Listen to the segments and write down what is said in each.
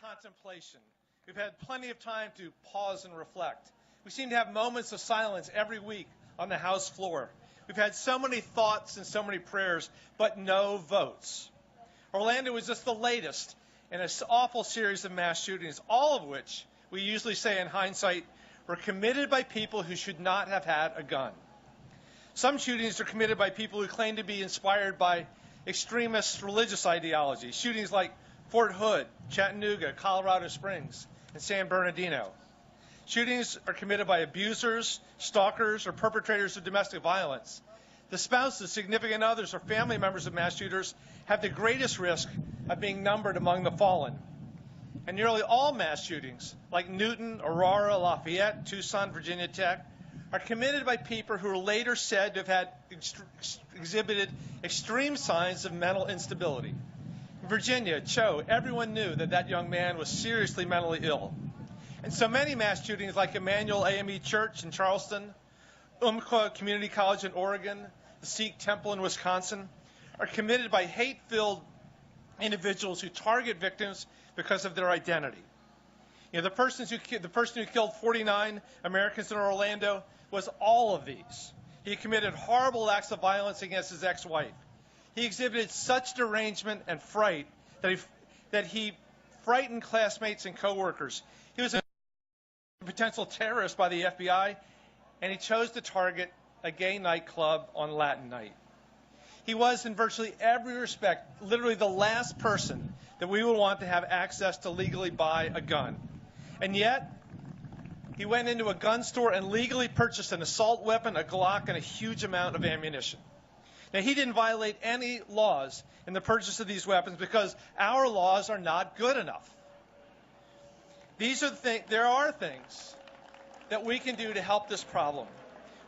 contemplation. We've had plenty of time to pause and reflect. We seem to have moments of silence every week on the House floor. We've had so many thoughts and so many prayers, but no votes. Orlando was just the latest in an awful series of mass shootings, all of which, we usually say in hindsight, were committed by people who should not have had a gun. Some shootings are committed by people who claim to be inspired by extremist religious ideology, shootings like Fort Hood, Chattanooga, Colorado Springs, and San Bernardino. Shootings are committed by abusers, stalkers, or perpetrators of domestic violence. The spouses, significant others, or family members of mass shooters have the greatest risk of being numbered among the fallen. And nearly all mass shootings, like Newton, Aurora, Lafayette, Tucson, Virginia Tech, are committed by people who are later said to have had exhibited extreme signs of mental instability. In Virginia, Cho, everyone knew that that young man was seriously mentally ill. And so many mass shootings like Emmanuel AME Church in Charleston, Umpqua Community College in Oregon, the Sikh Temple in Wisconsin, are committed by hate-filled individuals who target victims because of their identity. You know, the person who killed 49 Americans in Orlando was all of these. He committed horrible acts of violence against his ex-wife. He exhibited such derangement and fright that he frightened classmates and coworkers. He was a potential terrorist by the FBI, and he chose to target a gay nightclub on Latin night. He was, in virtually every respect, literally the last person that we would want to have access to legally buy a gun. And yet, he went into a gun store and legally purchased an assault weapon, a Glock, and a huge amount of ammunition. Now, he didn't violate any laws in the purchase of these weapons because our laws are not good enough. There are things that we can do to help this problem.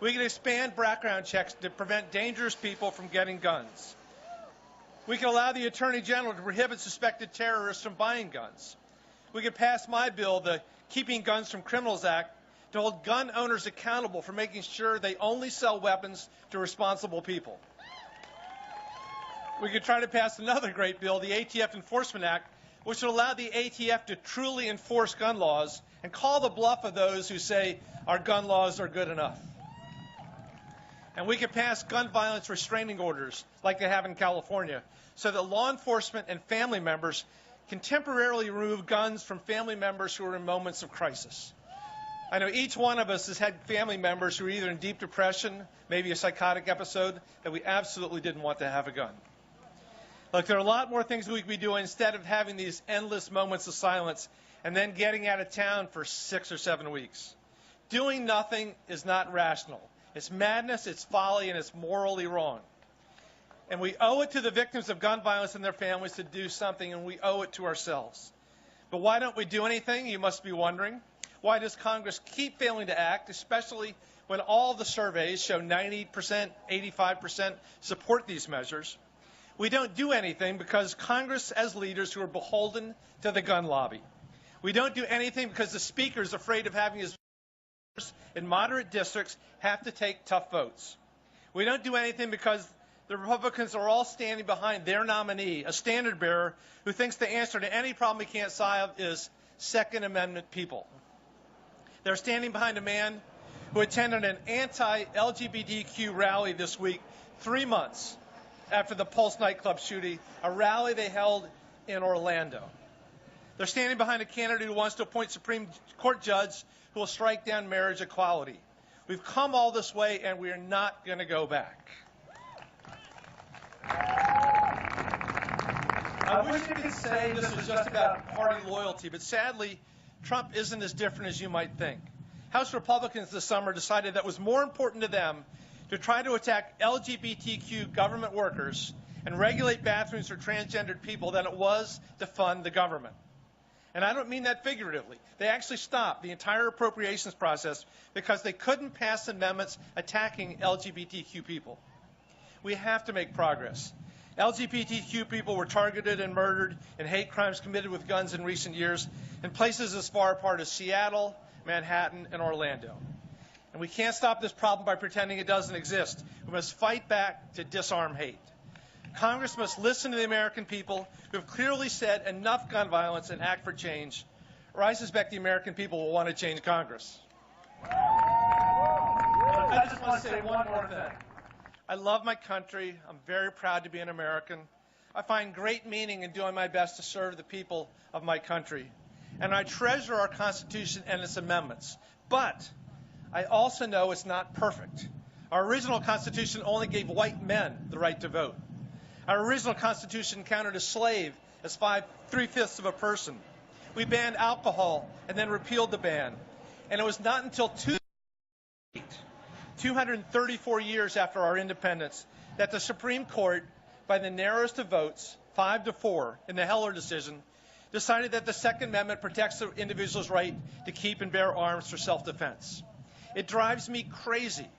We can expand background checks to prevent dangerous people from getting guns. We can allow the Attorney General to prohibit suspected terrorists from buying guns. We could pass my bill, the Keeping Guns from Criminals Act, to hold gun owners accountable for making sure they only sell weapons to responsible people. We could try to pass another great bill, the ATF Enforcement Act, which would allow the ATF to truly enforce gun laws and call the bluff of those who say our gun laws are good enough. And we could pass gun violence restraining orders like they have in California so that law enforcement and family members can temporarily remove guns from family members who are in moments of crisis. I know each one of us has had family members who are either in deep depression, maybe a psychotic episode, that we absolutely didn't want to have a gun. Look, there are a lot more things we could be doing instead of having these endless moments of silence and then getting out of town for 6 or 7 weeks. Doing nothing is not rational. It's madness, it's folly, and it's morally wrong. And we owe it to the victims of gun violence and their families to do something, and we owe it to ourselves. But why don't we do anything, you must be wondering? Why does Congress keep failing to act, especially when all the surveys show 90%, 85% support these measures? We don't do anything because Congress has leaders who are beholden to the gun lobby. We don't do anything because the Speaker is afraid of having his in moderate districts have to take tough votes. We don't do anything because the Republicans are all standing behind their nominee, a standard bearer who thinks the answer to any problem he can't solve is Second Amendment people. They're standing behind a man who attended an anti-LGBTQ rally this week, 3 months after the Pulse nightclub shooting, a rally they held in Orlando. They're standing behind a candidate who wants to appoint Supreme Court judge who will strike down marriage equality. We've come all this way, and we are not going to go back. I wish I could say this was just about party loyalty, but sadly, Trump isn't as different as you might think. House Republicans this summer decided that it was more important to them to try to attack LGBTQ government workers and regulate bathrooms for transgendered people than it was to fund the government. And I don't mean that figuratively. They actually stopped the entire appropriations process because they couldn't pass amendments attacking LGBTQ people. We have to make progress. LGBTQ people were targeted and murdered in hate crimes committed with guns in recent years in places as far apart as Seattle, Manhattan, and Orlando. And we can't stop this problem by pretending it doesn't exist. We must fight back to disarm hate. Congress must listen to the American people who have clearly said enough gun violence and act for change, or I suspect the American people will want to change Congress. I just want to say one more thing. I love my country. I'm very proud to be an American. I find great meaning in doing my best to serve the people of my country. And I treasure our Constitution and its amendments. But I also know it's not perfect. Our original Constitution only gave white men the right to vote. Our original Constitution counted a slave as 3/5 of a person. We banned alcohol and then repealed the ban. And it was not until 234 years after our independence that the Supreme Court, by the narrowest of votes, 5-4, in the Heller decision, decided that the Second Amendment protects the individual's right to keep and bear arms for self-defense. It drives me crazy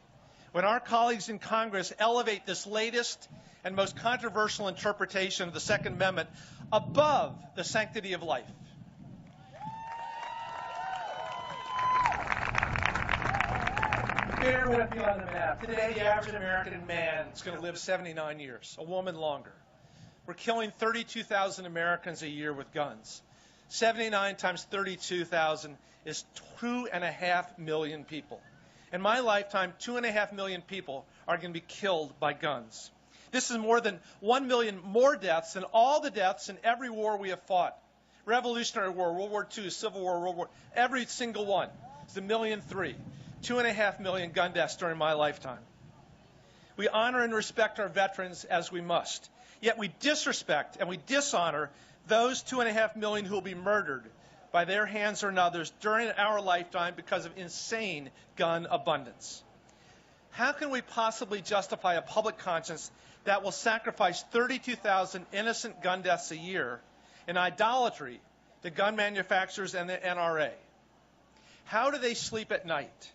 when our colleagues in Congress elevate this latest and most controversial interpretation of the Second Amendment above the sanctity of life. Bear with me on the map. Today, the average American man is going to live 79 years, a woman longer. We're killing 32,000 Americans a year with guns. 79 times 32,000 is 2.5 million people. In my lifetime, 2.5 million people are going to be killed by guns. This is more than 1 million more deaths than all the deaths in every war we have fought. Revolutionary War, World War II, Civil War, World War, every single one. It's 1.3 million. 2.5 million gun deaths during my lifetime. We honor and respect our veterans as we must. Yet we disrespect and we dishonor those 2.5 million who will be murdered by their hands or another's during our lifetime because of insane gun abundance. How can we possibly justify a public conscience that will sacrifice 32,000 innocent gun deaths a year in idolatry to gun manufacturers and the NRA? How do they sleep at night?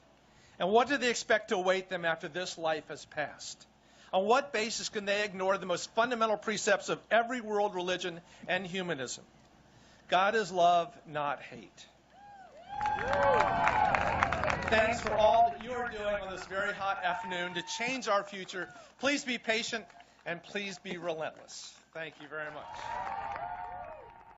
And what do they expect to await them after this life has passed? On what basis can they ignore the most fundamental precepts of every world religion and humanism? God is love, not hate. Thanks for all that you are doing on this very hot afternoon to change our future. Please be patient and please be relentless. Thank you very much.